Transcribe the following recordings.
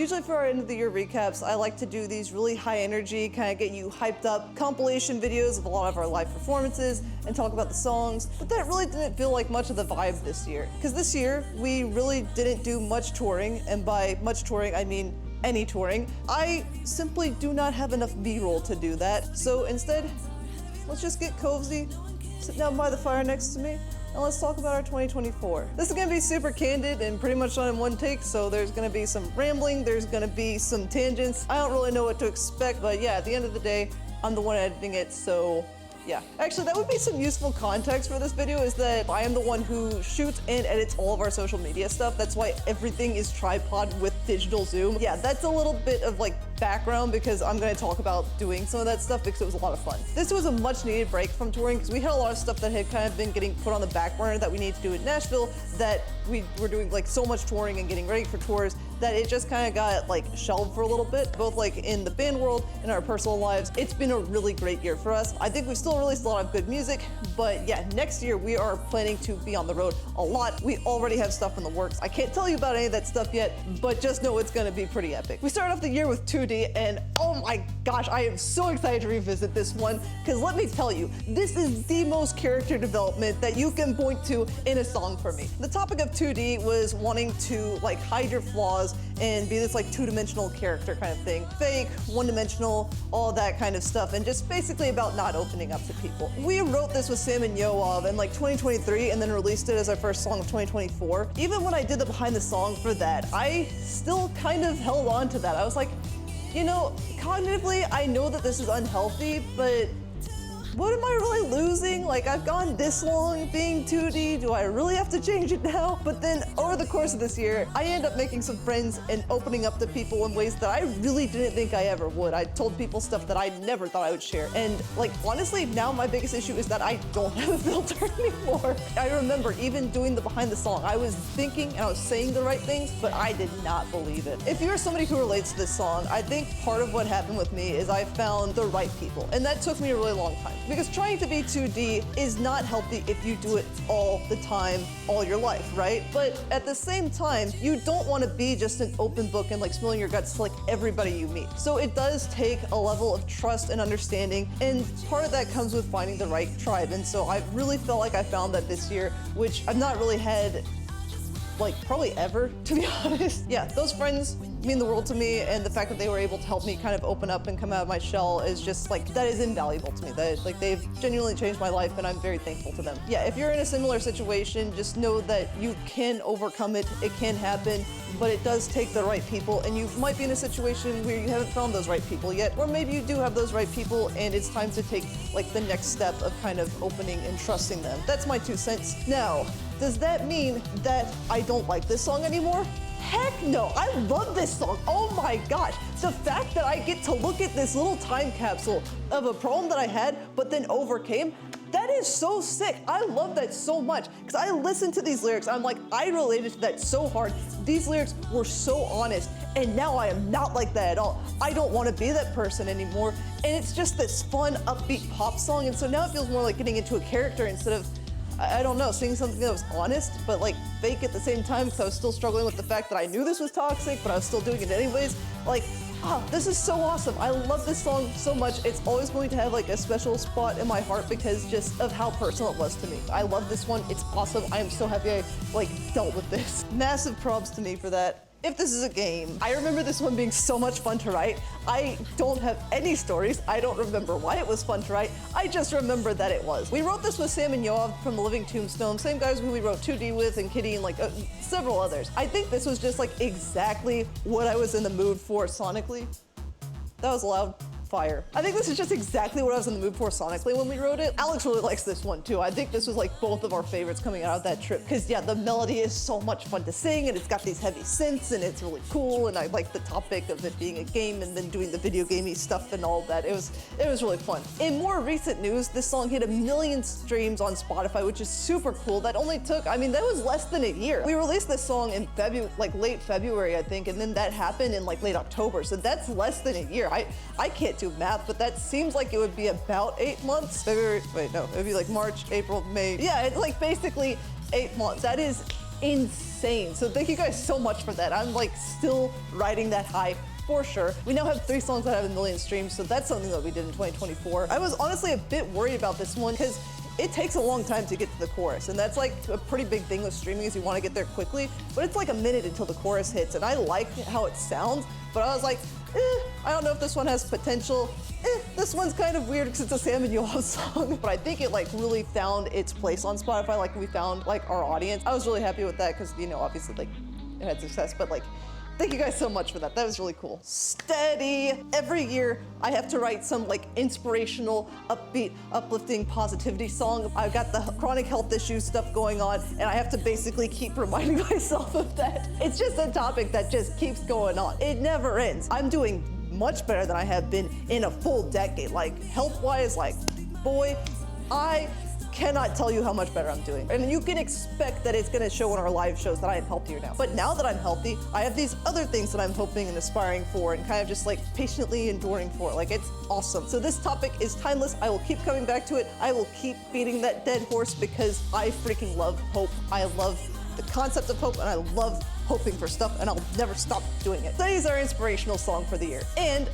Usually for our end of the year recaps, I like to do these really high energy, kind of get you hyped up compilation videos of a lot of our live performances and talk about the songs, but that really didn't feel like much of the vibe this year. Because this year, we really didn't do much touring, and by much touring, I mean any touring. I simply do not have enough B-roll to do that, so instead, let's just get cozy, sit down by the fire next to me, and let's talk about our 2024. This is gonna be super candid and pretty much done in one take, so there's gonna be some rambling, there's gonna be some tangents. I don't really know what to expect, but yeah, at the end of the day, I'm the one editing it, so yeah. Actually, that would be some useful context for this video, is that I am the one who shoots and edits all of our social media stuff. That's why everything is tripod with digital zoom. Yeah, that's a little bit of like background because I'm gonna talk about doing some of that stuff because it was a lot of fun. This was a much needed break from touring because we had a lot of stuff that had kind of been getting put on the back burner that we need to do in Nashville, that we were doing like so much touring and getting ready for tours that it just kind of got like shelved for a little bit, both like in the band world and our personal lives. It's been a really great year for us. I think we still released a lot of good music, but yeah, next year we are planning to be on the road a lot. We already have stuff in the works. I can't tell you about any of that stuff yet, but just know it's gonna be pretty epic. We started off the year with 2D, and oh my gosh, I am so excited to revisit this one, because let me tell you, this is the most character development that you can point to in a song for me. The topic of 2D was wanting to like hide your flaws and be this like two-dimensional character kind of thing. Fake, one-dimensional, all that kind of stuff, and just basically about not opening up to people. We wrote this with Sam and Yoav in like 2023 and then released it as our first song of 2024. Even when I did the behind the song for that, I still kind of held on to that. I was like, you know, cognitively, I know that this is unhealthy, but what am I really losing? Like, I've gone this long being 2D, do I really have to change it now? But then over the course of this year, I ended up making some friends and opening up to people in ways that I really didn't think I ever would. I told people stuff that I never thought I would share. And like, honestly, now my biggest issue is that I don't have a filter anymore. I remember even doing the behind the song, I was thinking and I was saying the right things, but I did not believe it. If you're somebody who relates to this song, I think part of what happened with me is I found the right people. And that took me a really long time. Because trying to be 2D is not healthy if you do it all the time, all your life, right? But at the same time, you don't want to be just an open book and like spilling your guts to like everybody you meet. So it does take a level of trust and understanding, and part of that comes with finding the right tribe. And so I really felt like I found that this year, which I've not really had like probably ever, to be honest. Yeah, those friends mean the world to me, and the fact that they were able to help me kind of open up and come out of my shell is just like, that is invaluable to me. That like they've genuinely changed my life, and I'm very thankful to them. Yeah, if you're in a similar situation, just know that you can overcome it. It can happen, but it does take the right people, and you might be in a situation where you haven't found those right people yet, or maybe you do have those right people and it's time to take like the next step of kind of opening and trusting them. That's my 2 cents. Now, does that mean that I don't like this song anymore? Heck no, I love this song. Oh my gosh. The fact that I get to look at this little time capsule of a problem that I had, but then overcame, that is so sick. I love that so much, because I listened to these lyrics, I'm like, I related to that so hard. These lyrics were so honest, and now I am not like that at all. I don't want to be that person anymore, and it's just this fun, upbeat pop song, and so now it feels more like getting into a character instead of, I don't know, singing something that was honest, but like fake at the same time, because I was still struggling with the fact that I knew this was toxic, but I was still doing it anyways. Like, this is so awesome. I love this song so much. It's always going to have like a special spot in my heart because just of how personal it was to me. I love this one. It's awesome. I am so happy I like dealt with this. Massive props to me for that. If this is a game, I remember this one being so much fun to write. I don't have any stories. I don't remember why it was fun to write. I just remember that it was. We wrote this with Sam and Yoav from The Living Tombstone, same guys who we wrote 2D with, and Kitty, and like several others. I think this was just like exactly what I was in the mood for sonically. That was loud. Fire. I think this is just exactly what I was in the mood for sonically when we wrote it. Alex really likes this one too. I think this was like both of our favorites coming out of that trip, because yeah, the melody is so much fun to sing, and it's got these heavy synths, and it's really cool, and I like the topic of it being a game and then doing the video gamey stuff and all that. It was really fun. In more recent news, this song hit 1 million streams on Spotify, which is super cool. That only took, I mean, that was less than a year. We released this song in like late February, I think, and then that happened in like late October, so that's less than a year. I can't do math, but that seems like it would be about 8 months. February, wait, no, it would be like March, April, May. Yeah, it's like basically 8 months. That is insane. So thank you guys so much for that. I'm like still riding that high for sure. We now have 3 songs that have 1 million streams, so that's something that we did in 2024. I was honestly a bit worried about this one because it takes a long time to get to the chorus, and that's like a pretty big thing with streaming is you want to get there quickly, but it's like a minute until the chorus hits, and I like how it sounds, but I was like, I don't know if this one has potential. This one's kind of weird because it's a Sam and Yoav song, but I think it like really found its place on Spotify, like we found like our audience. I was really happy with that because, you know, obviously like it had success, but like, thank you guys so much for that. That was really cool. Steady. Every year I have to write some like inspirational, upbeat, uplifting positivity song. I've got the chronic health issues stuff going on, and I have to basically keep reminding myself of that. It's just a topic that just keeps going on. It never ends. I'm doing much better than I have been in a full decade. Like health-wise, like boy, I cannot tell you how much better I'm doing. And you can expect that it's gonna show in our live shows that I am healthier now. But now that I'm healthy, I have these other things that I'm hoping and aspiring for and kind of just like patiently enduring for. Like it's awesome. So this topic is timeless. I will keep coming back to it. I will keep beating that dead horse because I freaking love hope. I love the concept of hope and I love hoping for stuff, and I'll never stop doing it. That is our inspirational song for the year. And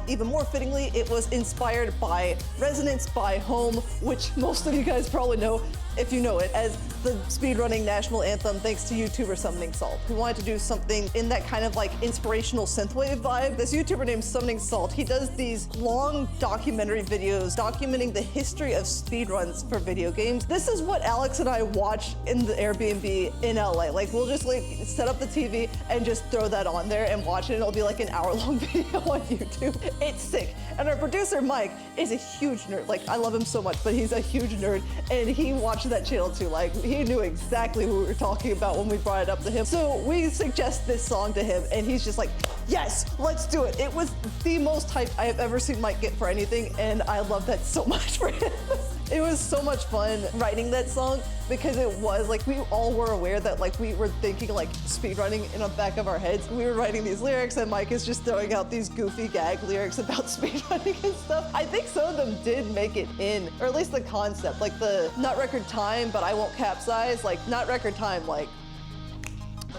even more fittingly, it was inspired by Resonance by Home, which most of you guys probably know, if you know it, as the speedrunning national anthem thanks to YouTuber Summoning Salt, who wanted to do something in that kind of like inspirational synthwave vibe. This YouTuber named Summoning Salt, he does these long documentary videos documenting the history of speedruns for video games. This is what Alex and I watch in the Airbnb in LA. Like we'll just like set up the TV and just throw that on there and watch it. It'll be like an hour-long video on YouTube. It's sick. And our producer Mike is a huge nerd. Like I love him so much, but he's a huge nerd, and he watched that channel too. Like he knew exactly who we were talking about when we brought it up to him. So we suggest this song to him, and he's just like, yes, let's do it. It was the most hype I have ever seen Mike get for anything, and I love that so much for him. It was so much fun writing that song because it was like we all were aware that like we were thinking like speedrunning in the back of our heads. We were writing these lyrics and Mike is just throwing out these goofy gag lyrics about speedrunning and stuff. I think some of them did make it in, or at least the concept, like the not record time, but I won't capsize, like not record time, like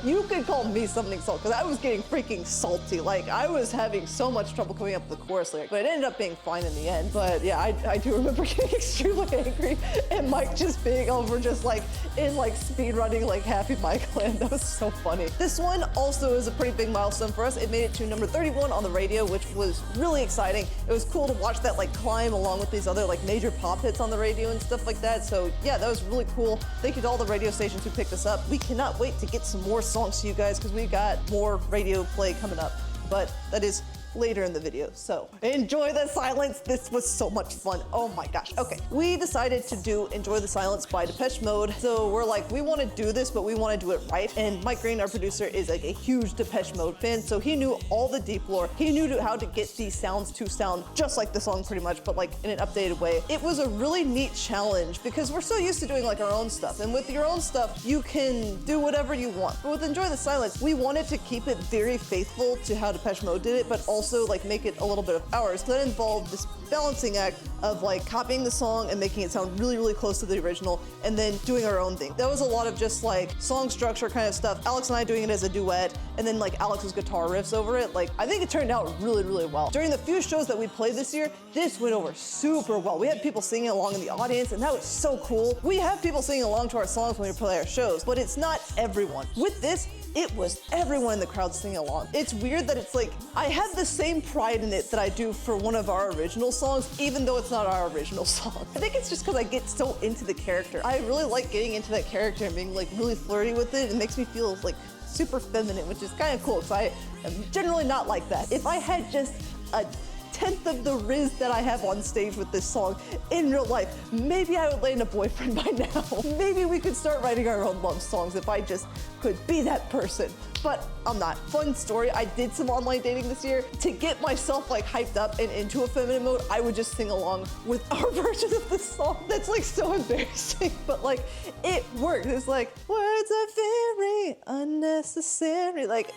you could call me Summoning Salt because I was getting freaking salty. Like I was having so much trouble coming up with the chorus lyric, but it ended up being fine in the end. But yeah, I do remember getting extremely angry and Mike just being over just like in like speed running like Happy Mike land. That was so funny. This one also is a pretty big milestone for us. It made it to number 31 on the radio, which was really exciting. It was cool to watch that like climb along with these other like major pop hits on the radio and stuff like that. So yeah, that was really cool. Thank you to all the radio stations who picked us up. We cannot wait to get some more songs to you guys because we got more radio play coming up, but that is later in the video. So enjoy the silence. This was so much fun. Oh my gosh. Okay, we decided to do Enjoy the Silence by Depeche Mode. So we're like, we want to do this, but we want to do it right. And Mike Green, our producer, is like a huge Depeche Mode fan. So he knew all the deep lore. He knew how to get these sounds to sound just like the song pretty much, but like in an updated way. It was a really neat challenge because we're so used to doing like our own stuff. And with your own stuff, you can do whatever you want. But with Enjoy the Silence, we wanted to keep it very faithful to how Depeche Mode did it, but also like make it a little bit of ours. So that involved this balancing act of like copying the song and making it sound really, really close to the original and then doing our own thing. That was a lot of just like song structure kind of stuff. Alex and I doing it as a duet and then like Alex's guitar riffs over it. Like I think it turned out really, really well. During the few shows that we played this year, this went over super well. We had people singing along in the audience and that was so cool. We have people singing along to our songs when we play our shows, but it's not everyone. With this, it was everyone in the crowd singing along. It's weird that it's like, I have the same pride in it that I do for one of our original songs, even though it's not our original song. I think it's just because I get so into the character. I really like getting into that character and being like really flirty with it. It makes me feel like super feminine, which is kind of cool because I am generally not like that. If I had just a tenth of the riz that I have on stage with this song in real life, maybe I would land a boyfriend by now. Maybe we could start writing our own love songs if I just could be that person. but I'm not. Fun story, I did some online dating this year. To get myself like hyped up and into a feminine mode, I would just sing along with our version of the song. That's like so embarrassing, but like it worked. It's like, words are very unnecessary. Like,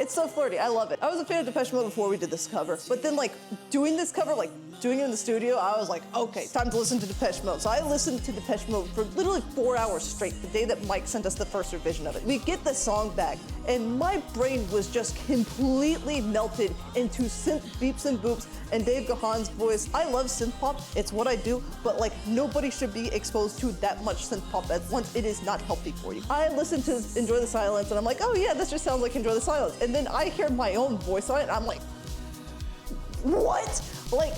it's so flirty, I love it. I was a fan of Depeche Mode before we did this cover, but then like doing this cover, like doing it in the studio, I was like, okay, time to listen to Depeche Mode. So I listened to Depeche Mode for literally 4 hours straight, the day that Mike sent us the first revision of it. We get the song back, and my brain was just completely melted into synth beeps and boops and Dave Gahan's voice. I love synth pop, it's what I do, but like nobody should be exposed to that much synth pop at once. It is not healthy for you. I listened to Enjoy the Silence and I'm like, oh yeah, this just sounds like Enjoy the Silence. And then I hear my own voice on it and I'm like, what? Like,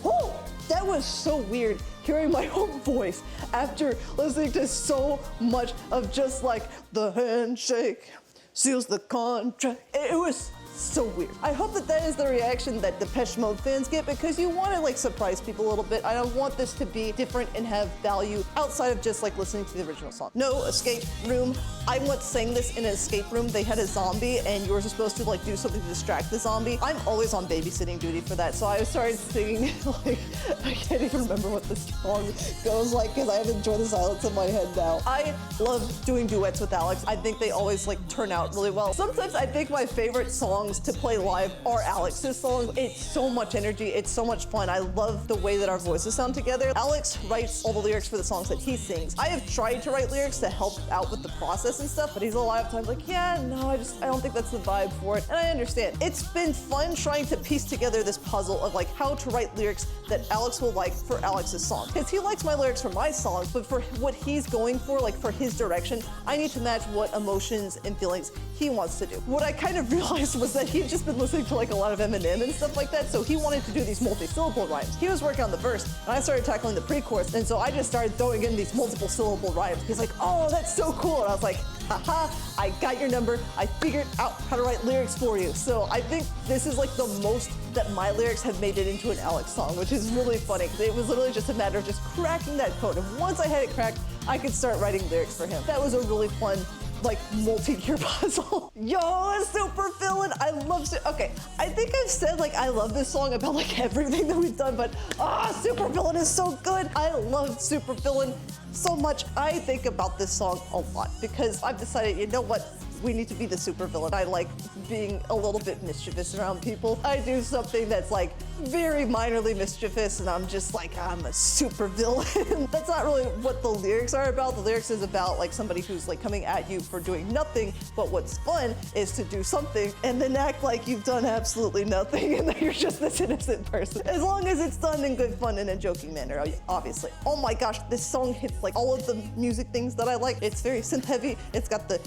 oh, that was so weird hearing my own voice after listening to so much of just like the handshake seals the contract. It was so weird. I hope that that is the reaction that Depeche Mode fans get, because you want to like surprise people a little bit. I don't want this to be different and have value outside of just like listening to the original song. No escape room. I once sang this in an escape room. They had a zombie and you were supposed to like do something to distract the zombie. I'm always on babysitting duty for that, so I started singing like, I can't even remember what the song goes like because I have Enjoy the Silence in my head now. I love doing duets with Alex. I think they always like turn out really well. Sometimes I think my favorite songs to play live are Alex's songs. It's so much energy, it's so much fun. I love the way that our voices sound together. Alex writes all the lyrics for the songs that he sings. I have tried to write lyrics to help out with the process and stuff, but he's a lot of times like, yeah, no, I don't think that's the vibe for it. And I understand. It's been fun trying to piece together this puzzle of like how to write lyrics that Alex will like for Alex's song. Because he likes my lyrics for my songs, but for what he's going for, like for his direction, I need to match what emotions and feelings he wants to do. What I kind of realized was that he'd just been listening to like a lot of Eminem and stuff like that, so he wanted to do these multi-syllable rhymes. He was working on the verse, and I started tackling the pre-chorus, and so I just started throwing in these multiple syllable rhymes. He's like, oh, that's so cool, and I was like, haha, I got your number. I figured out how to write lyrics for you. So I think this is like the most that my lyrics have made it into an Alex song, which is really funny. It was literally just a matter of just cracking that code. And once I had it cracked, I could start writing lyrics for him. That was a really fun, like, multi-year puzzle. Yo, a Supervillain. I love, okay, I think I've said like I love this song about like everything that we've done, but Supervillain is so good. I love Supervillain so much. I think about this song a lot because I've decided, you know what? We need to be the supervillain. I like being a little bit mischievous around people. I do something that's like very minorly mischievous and I'm just like, I'm a supervillain. That's not really what the lyrics are about. The lyrics is about like somebody who's like coming at you for doing nothing, but what's fun is to do something and then act like you've done absolutely nothing and that you're just this innocent person. As long as it's done in good fun and a joking manner, obviously. Oh my gosh, this song hits like all of the music things that I like. It's very synth heavy. It's got the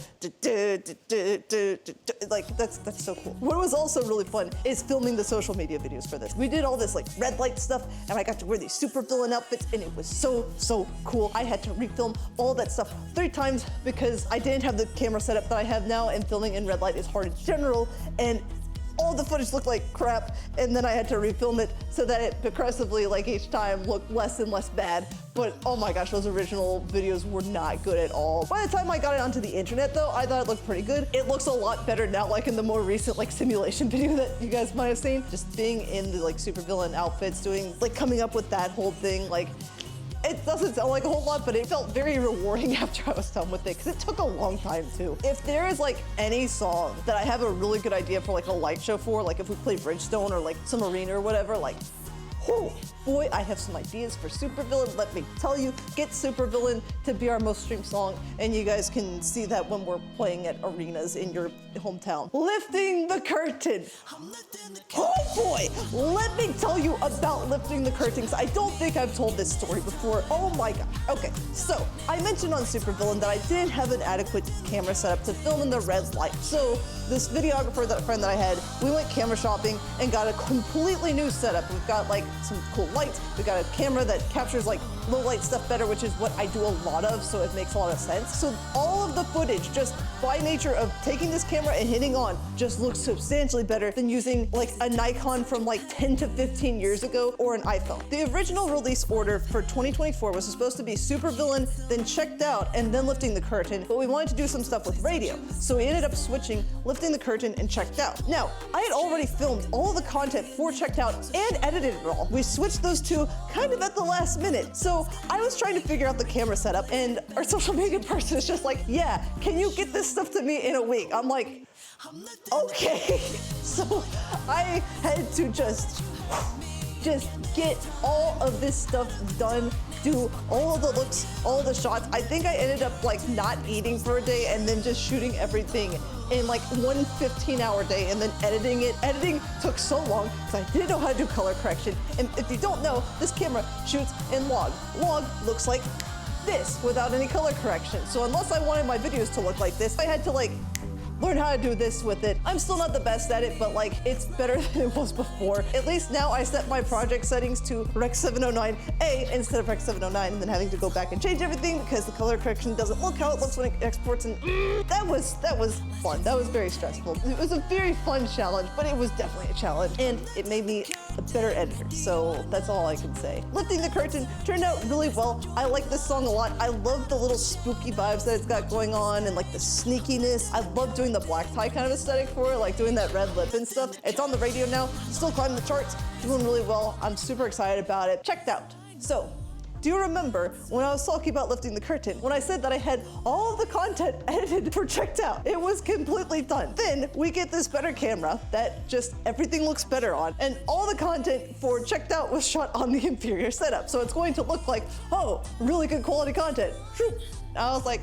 like that's so cool. What was also really fun is filming the social media videos for this. We did all this like red light stuff and I got to wear these supervillain outfits and it was so cool. I had to refilm all that stuff 3 times because I didn't have the camera setup that I have now and filming in red light is hard in general, and all the footage looked like crap, and then I had to refilm it so that it progressively, like each time, looked less and less bad. But oh my gosh, those original videos were not good at all. By the time I got it onto the internet though, I thought it looked pretty good. It looks a lot better now, like in the more recent like simulation video that you guys might have seen. Just being in the like supervillain outfits, doing like coming up with that whole thing, like it doesn't sound like a whole lot, but it felt very rewarding after I was done with it, because it took a long time too. If there is like any song that I have a really good idea for like a light show for, like if we play Bridgestone or like some arena or whatever, like, oh boy, I have some ideas for Supervillain. Let me tell you, get Supervillain to be our most streamed song, and you guys can see that when we're playing at arenas in your hometown. Lifting the Curtain. Oh boy, let me tell you about Lifting the Curtain, 'cause I don't think I've told this story before. Oh my gosh. Okay, so I mentioned on Supervillain that I didn't have an adequate camera setup to film in the red light. So this videographer, that friend that I had, we went camera shopping and got a completely new setup. We've got like some cool lights. We got a camera that captures like low light stuff better, which is what I do a lot of, so it makes a lot of sense. So all of the footage, just by nature of taking this camera and hitting on, just looks substantially better than using like a Nikon icon from like 10 to 15 years ago or an iPhone. The original release order for 2024 was supposed to be Supervillain, then Checked Out, and then Lifting the Curtain, but we wanted to do some stuff with radio. So we ended up switching Lifting the Curtain and Checked Out. Now, I had already filmed all of the content for Checked Out and edited it all. We switched those two kind of at the last minute. So I was trying to figure out the camera setup, and our social media person is just like, yeah, can you get this stuff to me in a week? I'm like, okay. So I had to just get all of this stuff done, do all of the looks, all the shots. I think I ended up like not eating for a day and then just shooting everything in like one 15-hour day and then editing it. Editing took so long because I didn't know how to do color correction. And if you don't know, this camera shoots in log. Log looks like this without any color correction. So unless I wanted my videos to look like this, I had to like learn how to do this with it. I'm still not the best at it, but like it's better than it was before. At least now I set my project settings to Rec 709A instead of Rec 709 and then having to go back and change everything because the color correction doesn't look how it looks when it exports, and that was fun. That was very stressful. It was a very fun challenge, but it was definitely a challenge and it made me a better editor. So that's all I can say. Lifting the Curtain turned out really well. I like this song a lot. I love the little spooky vibes that it's got going on and like the sneakiness. I love doing the black tie kind of aesthetic for it, like doing that red lip and stuff. It's on the radio now, still climbing the charts, doing really well. I'm super excited about it. Checked Out. So, do you remember when I was talking about Lifting the Curtain, when I said that I had all of the content edited for Checked Out? It was completely done. Then we get this better camera that just everything looks better on, and all the content for Checked Out was shot on the inferior setup. So it's going to look like, oh, really good quality content. I was like,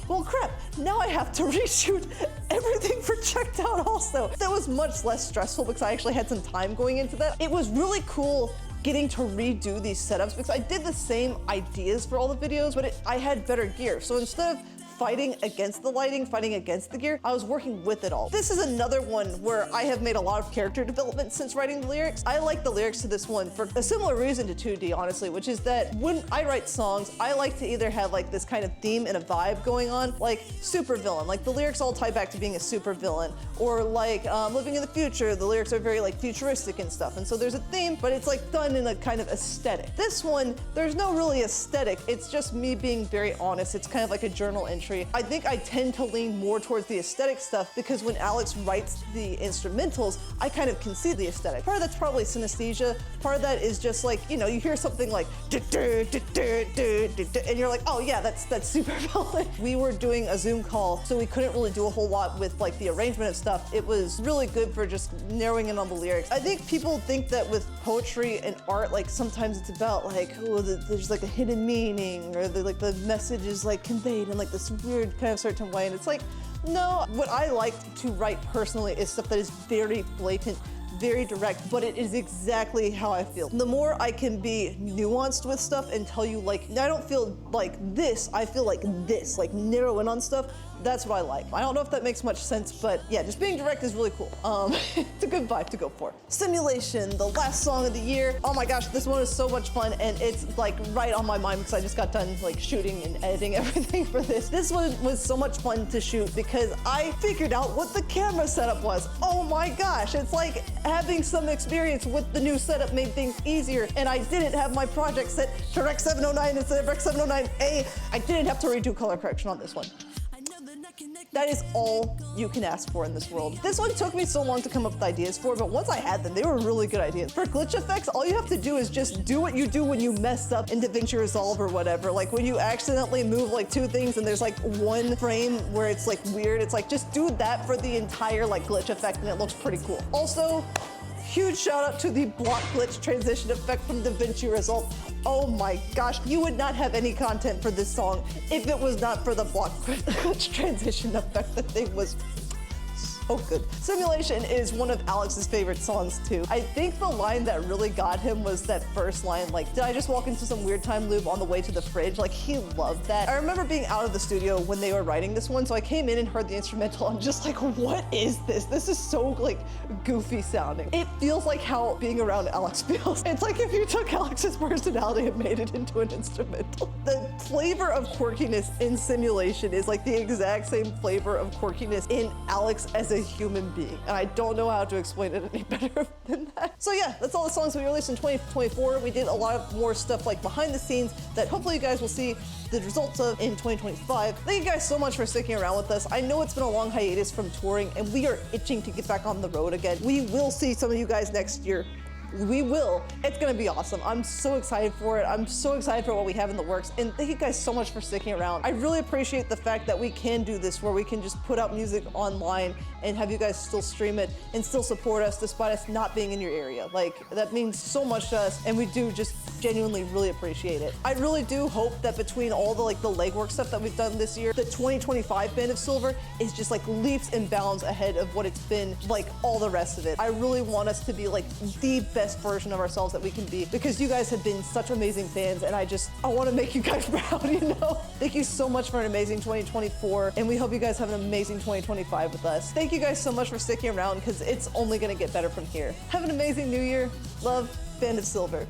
well, crap, now I have to reshoot everything for Checked Out also. That was much less stressful because I actually had some time going into that. It was really cool getting to redo these setups because I did the same ideas for all the videos, but I had better gear. So instead of fighting against the lighting, fighting against the gear, I was working with it all. This is another one where I have made a lot of character development since writing the lyrics. I like the lyrics to this one for a similar reason to 2D, honestly, which is that when I write songs, I like to either have like this kind of theme and a vibe going on, like supervillain, like the lyrics all tie back to being a supervillain, or like Living in the Future, the lyrics are very like futuristic and stuff. And so there's a theme, but it's like done in a kind of aesthetic. This one, there's no really aesthetic. It's just me being very honest. It's kind of like a journal entry. I think I tend to lean more towards the aesthetic stuff because when Alex writes the instrumentals, I kind of can see the aesthetic. Part of that's probably synesthesia. Part of that is just like, you know, you hear something like and you're like, oh yeah, that's Supervillain. We were doing a Zoom call, so we couldn't really do a whole lot with like the arrangement of stuff. It was really good for just narrowing in on the lyrics. I think people think that with poetry and art, like sometimes it's about like, oh, there's like a hidden meaning, or like the message is like conveyed in like this weird kind of certain way, and it's like, no, what I like to write personally is stuff that is very blatant, very direct, but it is exactly how I feel. The more I can be nuanced with stuff and tell you like, I don't feel like this, I feel like this, like narrow in on stuff, that's what I like. I don't know if that makes much sense, but yeah, just being direct is really cool. It's a good vibe to go for. Simulation, the last song of the year. Oh my gosh, this one is so much fun, and it's like right on my mind because I just got done like shooting and editing everything for this. This one was so much fun to shoot because I figured out what the camera setup was. Oh my gosh, it's like having some experience with the new setup made things easier, and I didn't have my project set to Rec 709 instead of Rec 709A. I didn't have to redo color correction on this one. That is all you can ask for in this world. This one took me so long to come up with ideas for, but once I had them, they were really good ideas. For glitch effects, all you have to do is just do what you do when you mess up in DaVinci Resolve or whatever. Like when you accidentally move like two things and there's like one frame where it's like weird, it's like just do that for the entire like glitch effect and it looks pretty cool. Also, huge shout out to the block glitch transition effect from DaVinci Resolve. Oh my gosh, you would not have any content for this song if it was not for the block glitch transition effect. That thing was so good. Simulation is one of Alex's favorite songs too. I think the line that really got him was that first line, like, did I just walk into some weird time loop on the way to the fridge? Like, he loved that. I remember being out of the studio when they were writing this one, so I came in and heard the instrumental. I'm just like, what is this? This is so like goofy sounding. It feels like how being around Alex feels. It's like if you took Alex's personality and made it into an instrumental. The flavor of quirkiness in Simulation is like the exact same flavor of quirkiness in Alex as a a human being. And I don't know how to explain it any better than that. So yeah, that's all the songs we released in 2024. We did a lot of more stuff like behind the scenes that hopefully you guys will see the results of in 2025. Thank you guys so much for sticking around with us. I know it's been a long hiatus from touring and we are itching to get back on the road again. We will see some of you guys next year. We will. It's gonna be awesome. I'm so excited for it. I'm so excited for what we have in the works. And thank you guys so much for sticking around. I really appreciate the fact that we can do this where we can just put out music online and have you guys still stream it and still support us despite us not being in your area. Like, that means so much to us and we do just genuinely really appreciate it. I really do hope that between all the the legwork stuff that we've done this year, the 2025 Band of Silver is just leaps and bounds ahead of what it's been all the rest of it. I really want us to be the best version of ourselves that we can be because you guys have been such amazing fans and I want to make you guys proud, you know? Thank you so much for an amazing 2024 and we hope you guys have an amazing 2025 with us. Thank you guys so much for sticking around because it's only going to get better from here. Have an amazing new year. Love, Band of Silver.